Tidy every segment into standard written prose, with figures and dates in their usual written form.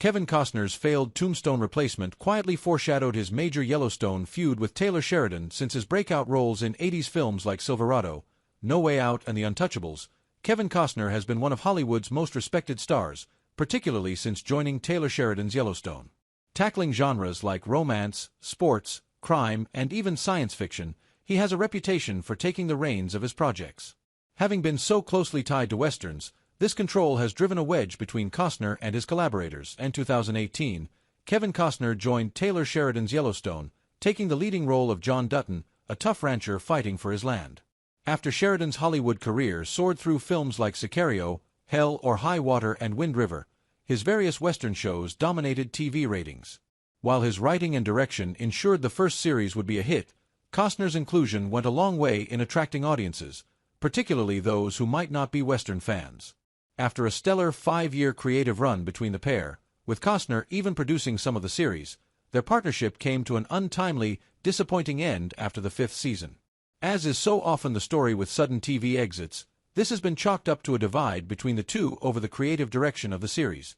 Kevin Costner's failed Tombstone replacement quietly foreshadowed his major Yellowstone feud with Taylor Sheridan. Since his breakout roles in 80s films like Silverado, No Way Out and The Untouchables, Kevin Costner has been one of Hollywood's most respected stars, particularly since joining Taylor Sheridan's Yellowstone. Tackling genres like romance, sports, crime, and even science fiction, he has a reputation for taking the reins of his projects. Having been so closely tied to westerns, this control has driven a wedge between Costner and his collaborators. In 2018, Kevin Costner joined Taylor Sheridan's Yellowstone, taking the leading role of John Dutton, a tough rancher fighting for his land. After Sheridan's Hollywood career soared through films like Sicario, Hell or High Water and Wind River, his various western shows dominated TV ratings. While his writing and direction ensured the first series would be a hit, Costner's inclusion went a long way in attracting audiences, particularly those who might not be western fans. After a stellar 5-year creative run between the pair, with Costner even producing some of the series, their partnership came to an untimely, disappointing end after the 5th season. As is so often the story with sudden TV exits, this has been chalked up to a divide between the two over the creative direction of the series.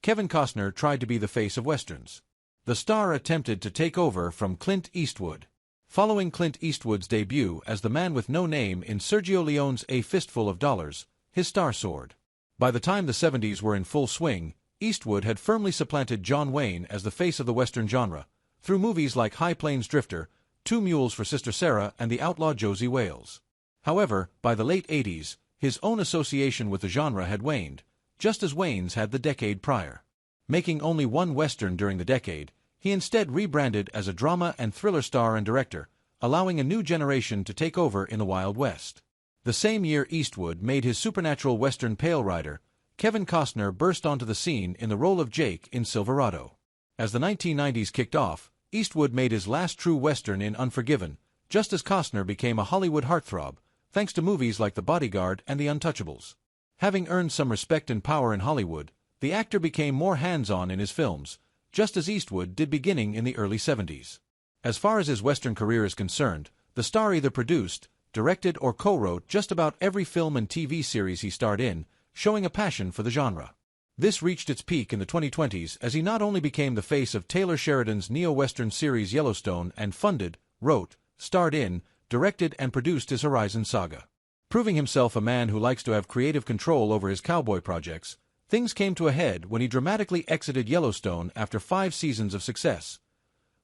Kevin Costner tried to be the face of westerns. The star attempted to take over from Clint Eastwood. Following Clint Eastwood's debut as the man with no name in Sergio Leone's A Fistful of Dollars, his star soared. By the time the 70s were in full swing, Eastwood had firmly supplanted John Wayne as the face of the western genre, through movies like High Plains Drifter, Two Mules for Sister Sarah and The Outlaw Josie Wales. However, by the late 80s, his own association with the genre had waned, just as Wayne's had the decade prior. Making only one western during the decade, he instead rebranded as a drama and thriller star and director, allowing a new generation to take over in the Wild West. The same year Eastwood made his supernatural western Pale Rider, Kevin Costner burst onto the scene in the role of Jake in Silverado. As the 1990s kicked off, Eastwood made his last true western in Unforgiven, just as Costner became a Hollywood heartthrob, thanks to movies like The Bodyguard and The Untouchables. Having earned some respect and power in Hollywood, the actor became more hands-on in his films, just as Eastwood did beginning in the early 70s. As far as his western career is concerned, the star either produced, directed or co-wrote just about every film and TV series he starred in, showing a passion for the genre. This reached its peak in the 2020s as he not only became the face of Taylor Sheridan's neo-western series Yellowstone and funded, wrote, starred in, directed and produced his Horizon saga. Proving himself a man who likes to have creative control over his cowboy projects, things came to a head when he dramatically exited Yellowstone after 5 seasons of success.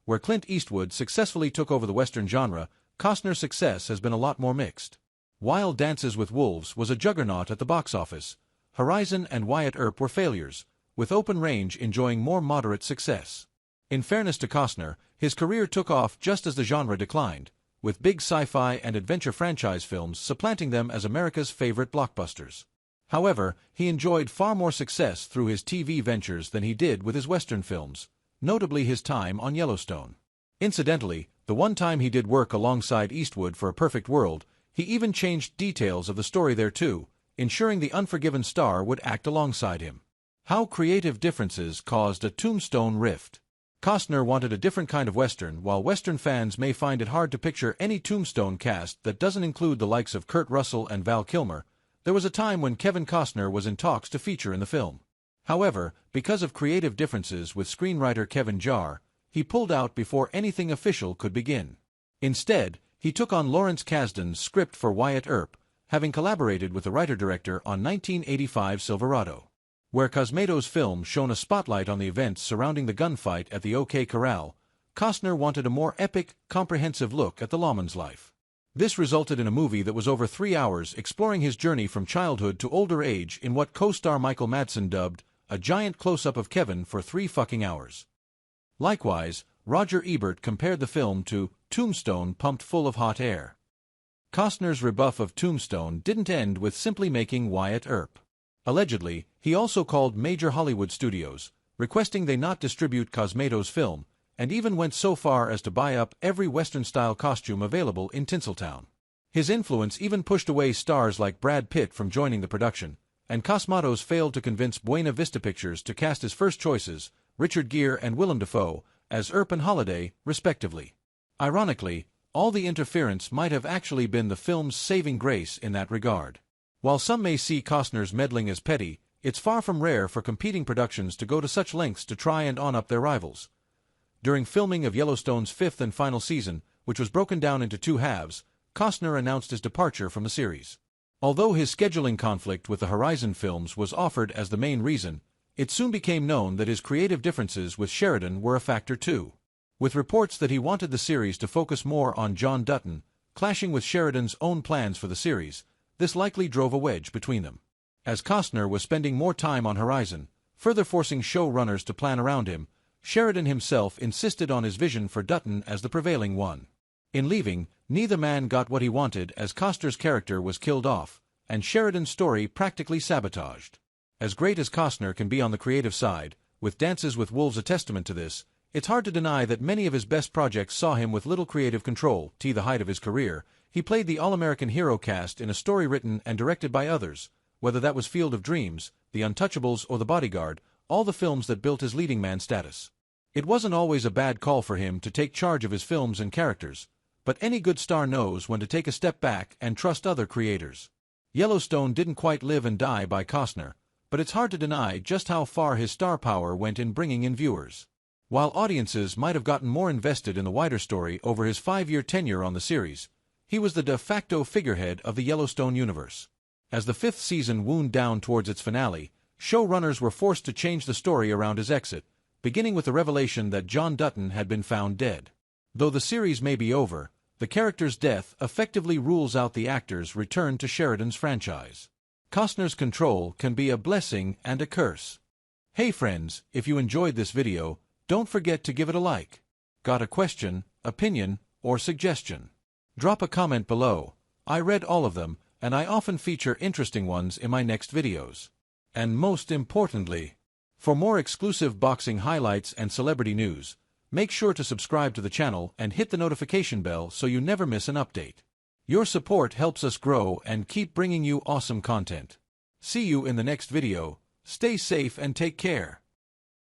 Where Clint Eastwood successfully took over the western genre, Costner's success has been a lot more mixed. While Dances with Wolves was a juggernaut at the box office, Horizon and Wyatt Earp were failures, with Open Range enjoying more moderate success. In fairness to Costner, his career took off just as the genre declined, with big sci-fi and adventure franchise films supplanting them as America's favorite blockbusters. However, he enjoyed far more success through his TV ventures than he did with his western films, notably his time on Yellowstone. Incidentally, the one time he did work alongside Eastwood for A Perfect World, he even changed details of the story there too, ensuring the Unforgiven star would act alongside him. How creative differences caused a Tombstone rift. Costner wanted a different kind of western. While western fans may find it hard to picture any Tombstone cast that doesn't include the likes of Kurt Russell and Val Kilmer, there was a time when Kevin Costner was in talks to feature in the film. However, because of creative differences with screenwriter Kevin Jarre, he pulled out before anything official could begin. Instead, he took on Lawrence Kasdan's script for Wyatt Earp, having collaborated with the writer-director on 1985 Silverado. Where Cosmatos' film shone a spotlight on the events surrounding the gunfight at the OK Corral, Costner wanted a more epic, comprehensive look at the lawman's life. This resulted in a movie that was over 3 hours exploring his journey from childhood to older age in what co-star Michael Madsen dubbed a giant close-up of Kevin for 3 fucking hours. Likewise, Roger Ebert compared the film to Tombstone pumped full of hot air. Costner's rebuff of Tombstone didn't end with simply making Wyatt Earp. Allegedly, he also called major Hollywood studios, requesting they not distribute Cosmatos' film, and even went so far as to buy up every Western-style costume available in Tinseltown. His influence even pushed away stars like Brad Pitt from joining the production, and Cosmatos failed to convince Buena Vista Pictures to cast his first choices, Richard Gere and Willem Dafoe, as Earp and Holiday, respectively. Ironically, all the interference might have actually been the film's saving grace in that regard. While some may see Costner's meddling as petty, It's far from rare for competing productions to go to such lengths to try and on-up their rivals. During filming of Yellowstone's fifth and final season, which was broken down into two halves, Costner announced his departure from the series. Although his scheduling conflict with the Horizon films was offered as the main reason, it soon became known that his creative differences with Sheridan were a factor too. With reports that he wanted the series to focus more on John Dutton, clashing with Sheridan's own plans for the series, this likely drove a wedge between them. As Costner was spending more time on Horizon, further forcing showrunners to plan around him, Sheridan himself insisted on his vision for Dutton as the prevailing one. In leaving, neither man got what he wanted, as Costner's character was killed off, and Sheridan's story practically sabotaged. As great as Costner can be on the creative side, with Dances with Wolves a testament to this, it's hard to deny that many of his best projects saw him with little creative control. To the height of his career, he played the all-American hero cast in a story written and directed by others, whether that was Field of Dreams, The Untouchables, or The Bodyguard, all the films that built his leading man status. It wasn't always a bad call for him to take charge of his films and characters, but any good star knows when to take a step back and trust other creators. Yellowstone didn't quite live and die by Costner, but it's hard to deny just how far his star power went in bringing in viewers. While audiences might have gotten more invested in the wider story over his 5-year tenure on the series, he was the de facto figurehead of the Yellowstone universe. As the fifth season wound down towards its finale, showrunners were forced to change the story around his exit, beginning with the revelation that John Dutton had been found dead. Though the series may be over, the character's death effectively rules out the actor's return to Sheridan's franchise. Costner's control can be a blessing and a curse. Hey friends, if you enjoyed this video, don't forget to give it a like. Got a question, opinion, or suggestion? Drop a comment below. I read all of them, and I often feature interesting ones in my next videos. And most importantly, for more exclusive boxing highlights and celebrity news, make sure to subscribe to the channel and hit the notification bell so you never miss an update. Your support helps us grow and keep bringing you awesome content. See you in the next video. Stay safe and take care.